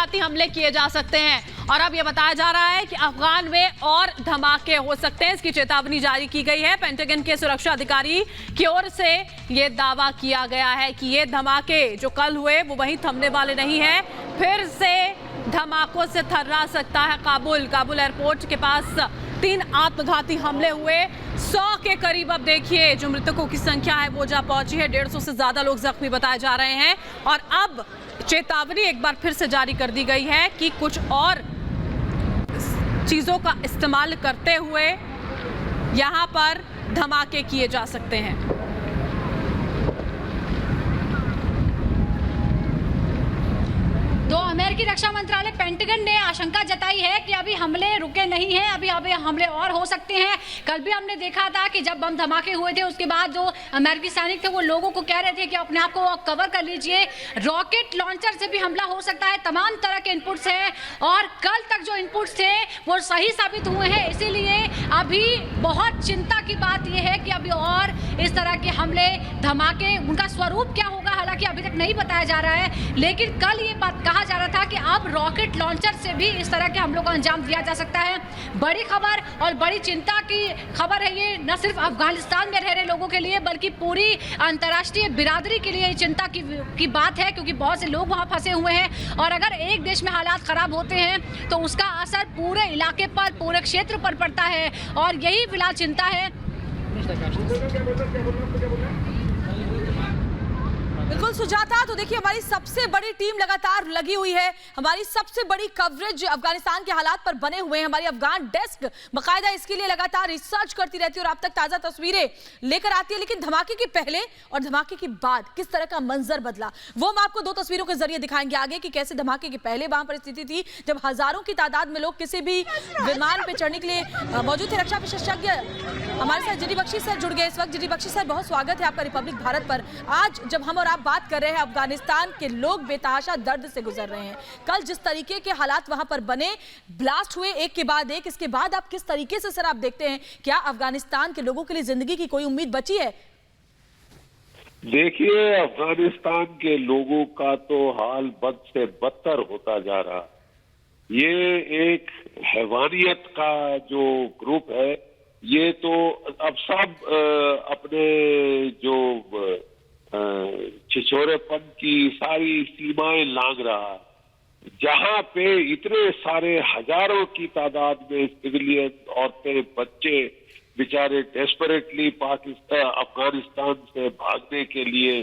आत्मघाती हमले किए जा सकते हैं और अब यह बताया जा रहा है कि अफगान में और धमाके हो सकते हैं। इसकी चेतावनी जारी की गई है। पेंटागन के सुरक्षा अधिकारी की ओर से यह दावा किया गया है कि ये धमाके जो कल हुए वो वहीं थमने वाले नहीं है। फिर से धमाकों से थर्रा सकता है काबुल एयरपोर्ट के पास 3 आत्मघाती हमले हुए। 100 के करीब अब देखिए जो मृतकों की संख्या है वो जा पहुंची है। 150 से ज्यादा लोग जख्मी बताए जा रहे हैं और अब चेतावनी एक बार फिर से जारी कर दी गई है कि कुछ और चीजों का इस्तेमाल करते हुए यहां पर धमाके किए जा सकते हैं। तो अमेरिकी रक्षा मंत्रालय पेंटागन ने आशंका जताई है कि अभी हमले रुके नहीं हैं, अभी हमले और हो सकते हैं। कल भी हमने देखा था कि जब बम धमाके हुए थे उसके बाद जो अमेरिकी सैनिक थे वो लोगों को कह रहे थे कि अपने आप को कवर कर लीजिए, रॉकेट लॉन्चर से भी हमला हो सकता है। तमाम तरह के इनपुट्स हैं और कल तक जो इनपुट्स थे वो सही साबित हुए हैं। इसीलिए अभी बहुत चिंता की बात यह है कि अभी और इस तरह के हमले धमाके उनका स्वरूप क्या होगा हालांकि अभी तक नहीं बताया जा रहा है, लेकिन कल ये बात कहा जा रहा था कि अब रॉकेट लॉन्चर से भी इस तरह के हमलों को अंजाम दिया जा सकता है। बड़ी खबर और बड़ी चिंता की खबर है ये, न सिर्फ अफगानिस्तान में रह रहे लोगों के लिए बल्कि पूरी अंतर्राष्ट्रीय बिरादरी के लिए चिंता की बात है, क्योंकि बहुत से लोग वहां फंसे हुए हैं और अगर एक देश में हालात खराब होते हैं तो उसका असर पूरे इलाके पर, पूरे क्षेत्र पर पड़ता है और यही फिलहाल चिंता है। बिल्कुल सुजाता, तो देखिए हमारी सबसे बड़ी टीम लगातार लगी हुई है। हमारी सबसे बड़ी कवरेज अफगानिस्तान के हालात पर बने हुए हैं। हमारी अफगान डेस्क बाकायदा इसके लिए लगातार रिसर्च करती रहती है और आप तक ताजा तस्वीरें लेकर आती है। लेकिन धमाके के पहले और धमाके के बाद किस तरह का मंजर बदला वो हम आपको 2 तस्वीरों के जरिए दिखाएंगे आगे कि कैसे धमाके के पहले वहां पर स्थिति थी जब हजारों की तादाद में लोग किसी भी विमान पर चढ़ने के लिए मौजूद थे। रक्षा विशेषज्ञ हमारे साथ जीडी बख्शी सर जुड़ गए इस वक्त। जीडी बख्शी सर, बहुत स्वागत है आपका रिपब्लिक भारत पर। आज जब हम और आप बात कर रहे हैं अफगानिस्तान के लोग बेतहाशा दर्द से गुजर रहे हैं। कल जिस तरीके के हालात वहां पर बने, ब्लास्ट हुए एक के बाद एक, इसके बाद आप किस तरीके से सर आप देखते हैं क्या अफगानिस्तान के लोगों के लिए जिंदगी की कोई उम्मीद बची है? देखिए, अफगानिस्तान के लोगों का तो हाल बद से बदतर होता जा रहा। ये एक हैवानियत का जो ग्रुप है ये तो अब सब अपने जो छिछोरेपन की सारी सीमाएं लांघ रहा। जहां पे इतने सारे हजारों की तादाद में सिविलियन, औरतें, बच्चे बेचारे डेस्परेटली अफगानिस्तान से भागने के लिए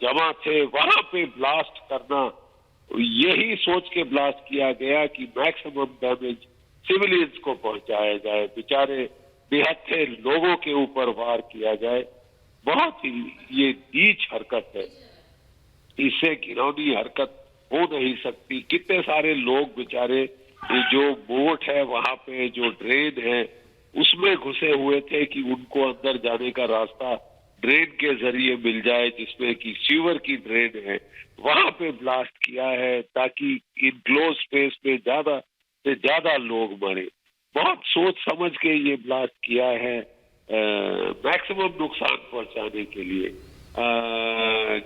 जमा थे, वहां पे ब्लास्ट करना, यही सोच के ब्लास्ट किया गया कि मैक्सिमम डैमेज सिविलियंस को पहुंचाया जाए, बेचारे निहत्थे लोगों के ऊपर वार किया जाए। बहुत ही ये नीच हरकत है, इससे घिनौनी हरकत हो नहीं सकती। कितने सारे लोग बेचारे जो बोट है वहां पे जो ड्रेन है उसमें घुसे हुए थे कि उनको अंदर जाने का रास्ता ड्रेन के जरिए मिल जाए, जिसमें कि सीवर की ड्रेन है, वहां पे ब्लास्ट किया है ताकि इनक्लोज स्पेस में ज्यादा से ज्यादा लोग मरे। बहुत सोच समझ के ये ब्लास्ट किया है मैक्सिमम नुकसान पहुंचाने के लिए।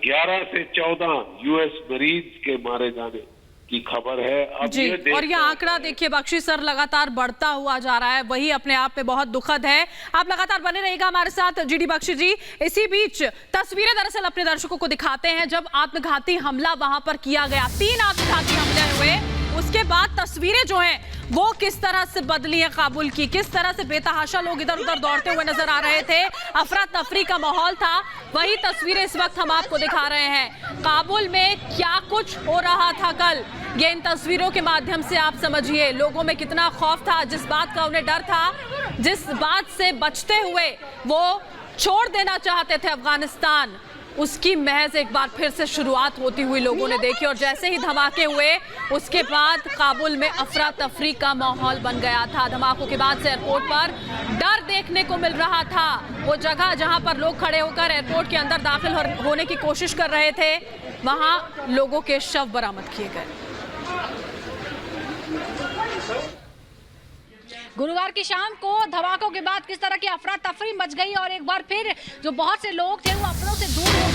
11 से 14 यूएस मरीज के मारे जाने की खबर है। अब जी, और यह आंकड़ा देखिए बख्शी सर लगातार बढ़ता हुआ जा रहा है, वही अपने आप में बहुत दुखद है। आप लगातार बने रहिएगा हमारे साथ जीडी बख्शी जी। इसी बीच तस्वीरें दरअसल अपने दर्शकों को दिखाते हैं जब आत्मघाती हमला वहां पर किया गया। 3 आत्मघाती हमले हुए, उसके बाद तस्वीरें जो हैं वो किस तरह से बदली है काबुल की, किस तरह से बेतहाशा लोग इधर उधर दौड़ते हुए नजर आ रहे थे, अफरा तफरी का माहौल था, वही तस्वीरें इस वक्त हम आपको दिखा रहे हैं। काबुल में क्या कुछ हो रहा था कल, ये इन तस्वीरों के माध्यम से आप समझिए लोगों में कितना खौफ था, जिस बात का उन्हें डर था, जिस बात से बचते हुए वो छोड़ देना चाहते थे अफगानिस्तान, उसकी महज एक बार फिर से शुरुआत होती हुई लोगों ने देखी। और जैसे ही धमाके हुए उसके बाद काबुल में अफरा तफरी का माहौल बन गया था। धमाकों के बाद से एयरपोर्ट पर डर देखने को मिल रहा था। वो जगह जहां पर लोग खड़े होकर एयरपोर्ट के अंदर दाखिल होने की कोशिश कर रहे थे, वहां लोगों के शव बरामद किए गए। गुरुवार की शाम को धमाकों के बाद किस तरह की अफरा तफरी मच गई और एक बार फिर जो बहुत से लोग थे वो अपनों से दूर हो